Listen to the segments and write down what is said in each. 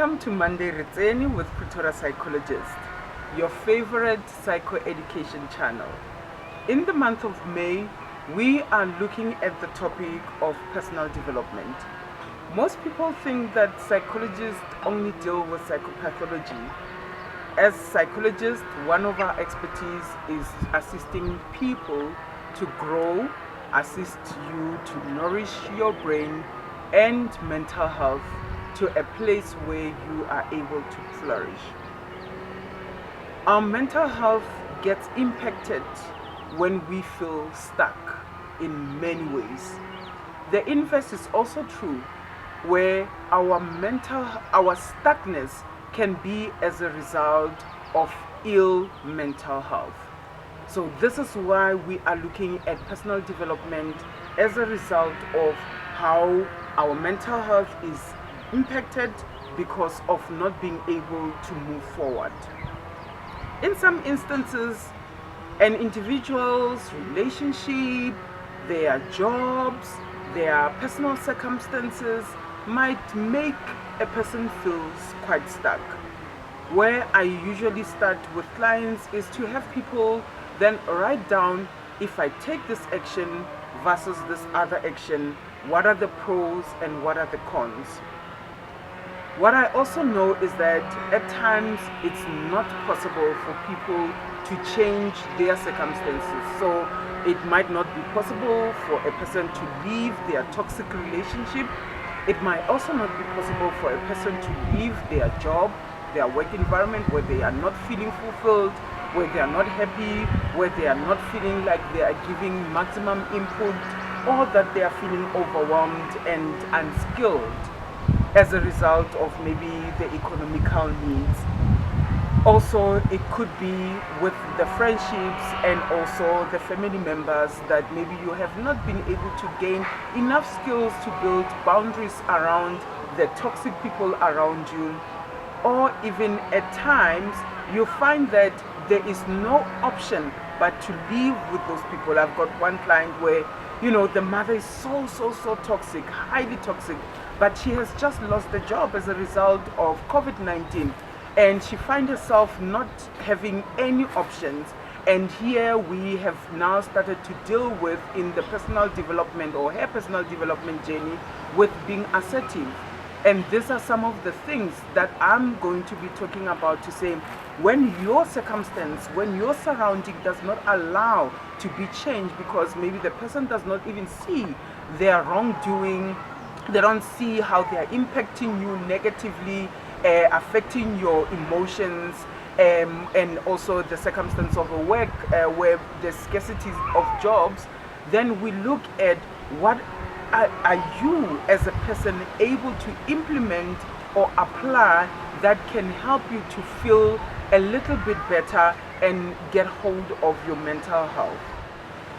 Welcome to Monday Tsene with Pretoria Psychologists, your favorite psycho-education channel. In the month of May, we are looking at the topic of personal development. Most people think that psychologists only deal with psychopathology. As psychologists, one of our expertise is assisting people to grow, assist you to nourish your brain and mental health to a place where you are able to flourish. Our mental health gets impacted when we feel stuck in many ways. The inverse is also true, where our stuckness can be as a result of ill mental health. So this is why we are looking at personal development as a result of how our mental health is impacted because of not being able to move forward. In some instances, an individual's relationship, their jobs, their personal circumstances might make a person feel quite stuck. Where I usually start with clients is to have people then write down, if I take this action versus this other action, what are the pros and what are the cons? What I also know is that at times it's not possible for people to change their circumstances. So it might not be possible for a person to leave their toxic relationship. It might also not be possible for a person to leave their job, their work environment where they are not feeling fulfilled, where they are not happy, where they are not feeling like they are giving maximum input, or that they are feeling overwhelmed and unskilled as a result of maybe the economical needs. Also, it could be with the friendships and also the family members that maybe you have not been able to gain enough skills to build boundaries around the toxic people around you. Or even at times, you find that there is no option but to live with those people. I've got one client where, the mother is so toxic, highly toxic, but she has just lost the job as a result of COVID-19. And she finds herself not having any options. And here we have now started to deal with, in the personal development or her personal development journey, with being assertive. And these are some of the things that I'm going to be talking about, to say, when your circumstance, when your surrounding does not allow to be changed, because maybe the person does not even see their wrongdoing, they don't see how they are impacting you negatively, affecting your emotions, and also the circumstance of a work where the scarcity of jobs, then we look at what are you as a person able to implement or apply that can help you to feel a little bit better and get hold of your mental health.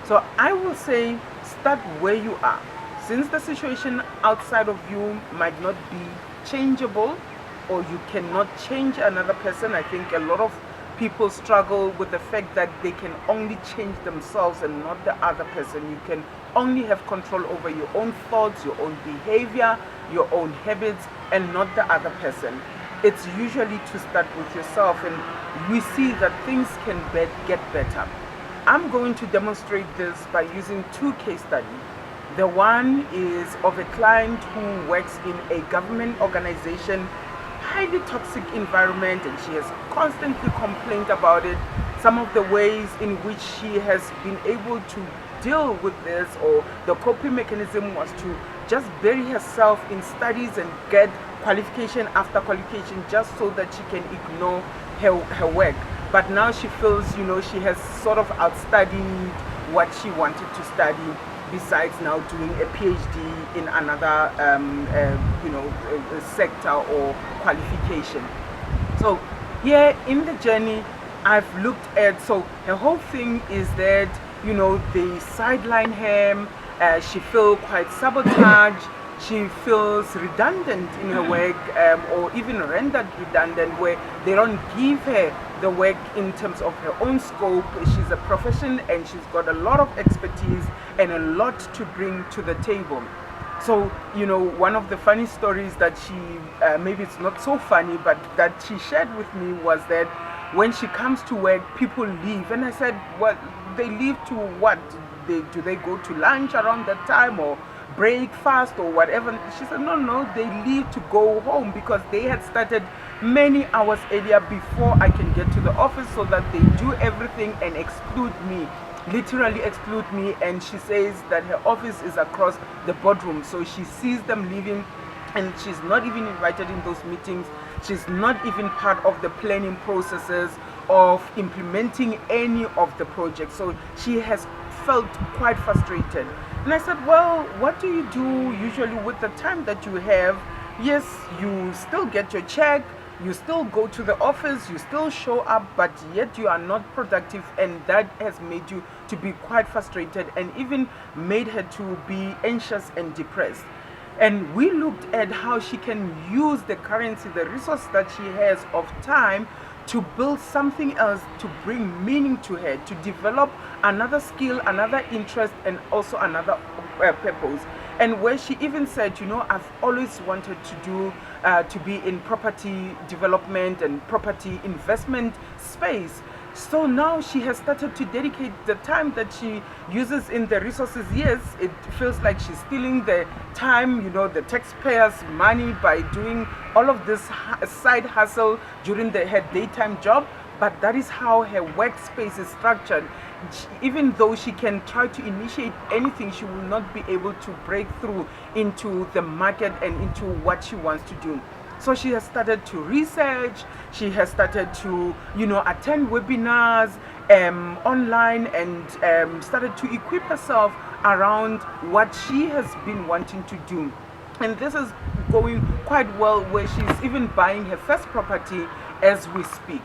So I will say, start where you are. Since the situation outside of you might not be changeable, or you cannot change another person, I think a lot of people struggle with the fact that they can only change themselves and not the other person. You can only have control over your own thoughts, your own behavior, your own habits, and not the other person. It's usually to start with yourself, and we see that things can get better. I'm going to demonstrate this by using two case studies. The one is of a client who works in a government organization, highly toxic environment, and she has constantly complained about it. Some of the ways in which she has been able to deal with this, or the coping mechanism, was to just bury herself in studies and get qualification after qualification just so that she can ignore her work. But now she feels, she has sort of outstudied what she wanted to study, besides now doing a PhD in another sector or qualification. So here in the journey, I've looked at, so her whole thing is that, they sideline her, she feels quite sabotaged, she feels redundant in her work, or even rendered redundant, where they don't give her the work in terms of her own scope. She's a profession and she's got a lot of expertise and a lot to bring to the table. So, one of the funny stories that she, maybe it's not so funny, but that she shared with me was that when she comes to work, people leave. And I said, well, they leave to what? Do they go to lunch around that time or breakfast or whatever? She said, no, they leave to go home because they had started many hours earlier before I can get to the office, so that they do everything and exclude me, literally exclude me. And she says that her office is across the boardroom, so she sees them leaving and she's not even invited in those meetings. She's not even part of the planning processes of implementing any of the projects. So she has felt quite frustrated. And I said, well, what do you do usually with the time that you have? Yes, you still get your check, you still go to the office, you still show up, but yet you are not productive, and that has made you to be quite frustrated and even made her to be anxious and depressed. And we looked at how she can use the currency, the resource that she has of time, to build something else, to bring meaning to her, to develop another skill, another interest, and also another purpose. And where she even said, I've always wanted to be in property development and property investment space. So now she has started to dedicate the time that she uses in the resources. Yes, it feels like she's stealing the time, the taxpayers' money by doing all of this side hustle during her daytime job. But that is how her workspace is structured. Even though she can try to initiate anything, she will not be able to break through into the market and into what she wants to do. So she has started to research, she has started to, attend webinars online, and started to equip herself around what she has been wanting to do. And this is going quite well, where she's even buying her first property as we speak.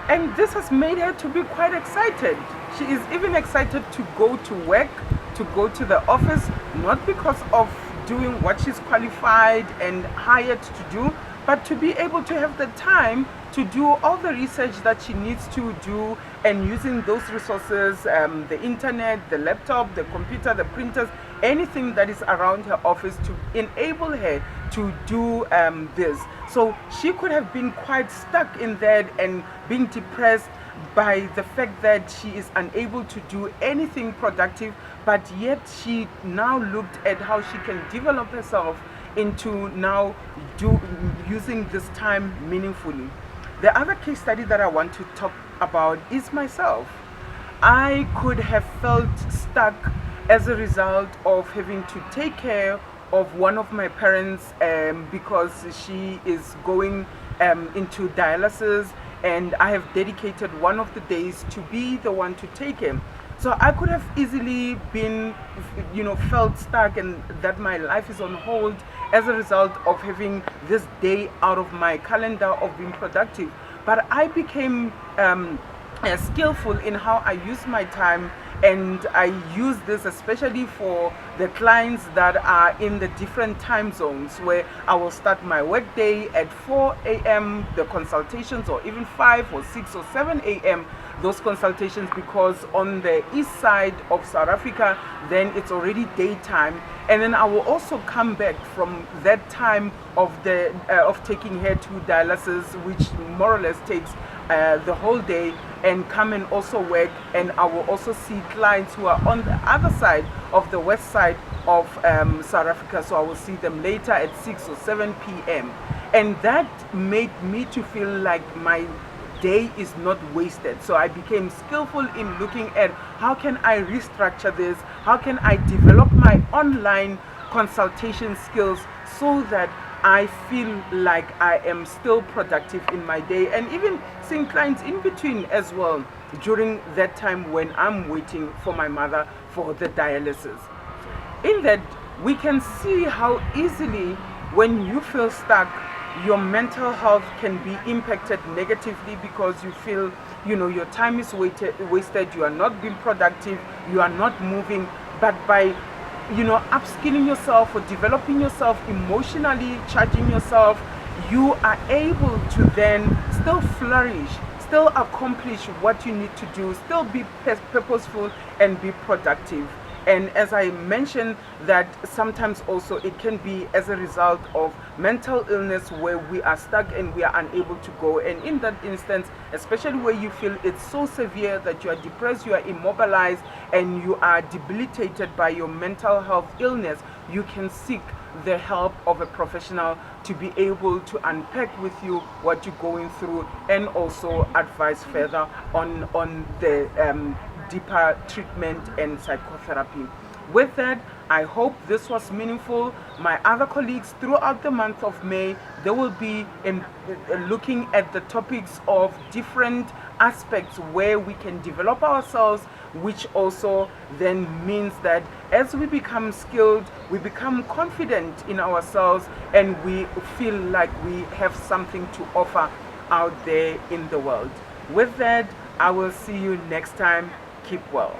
And this has made her to be quite excited. She is even excited to go to work, to go to the office, not because of doing what she's qualified and hired to do, but to be able to have the time to do all the research that she needs to do, and using those resources, the internet, the laptop, the computer, the printers, anything that is around her office, to enable her to do this. So she could have been quite stuck in that and being depressed by the fact that she is unable to do anything productive, but yet she now looked at how she can develop herself into now using this time meaningfully. The other case study that I want to talk about is myself. I could have felt stuck as a result of having to take care of one of my parents, because she is going into dialysis, and I have dedicated one of the days to be the one to take him. So I could have easily been, felt stuck, and that my life is on hold as a result of having this day out of my calendar of being productive. But I became skillful in how I use my time, and I use this especially for the clients that are in the different time zones, where I will start my work day at 4 a.m. the consultations, or even 5 or 6 or 7 a.m. those consultations, because on the east side of South Africa then it's already daytime. And then I will also come back from that time of taking her to dialysis, which more or less takes the whole day, and come and also work. And I will also see clients who are on the other side of the west side of South Africa, so I will see them later at 6 or 7 p.m. And that made me to feel like my day is not wasted. So I became skillful in looking at how can I restructure this, how can I develop my online consultation skills, so that I feel like I am still productive in my day, and even seeing clients in between as well during that time when I'm waiting for my mother for the dialysis. In that, we can see how easily, when you feel stuck, your mental health can be impacted negatively, because you feel your time is wasted, you are not being productive, you are not moving. But by upskilling yourself or developing yourself emotionally, charging yourself, you are able to then still flourish, still accomplish what you need to do, still be purposeful and be productive. And as I mentioned, that sometimes also it can be as a result of mental illness where we are stuck and we are unable to go. And in that instance, especially where you feel it's so severe that you are depressed, you are immobilized, and you are debilitated by your mental health illness, you can seek the help of a professional to be able to unpack with you what you're going through, and also advise further on the deeper treatment and psychotherapy. With that, I hope this was meaningful. My other colleagues throughout the month of May, they will be looking at the topics of different aspects where we can develop ourselves, which also then means that as we become skilled, we become confident in ourselves, and we feel like we have something to offer out there in the world. With that, I will see you next time. Keep well.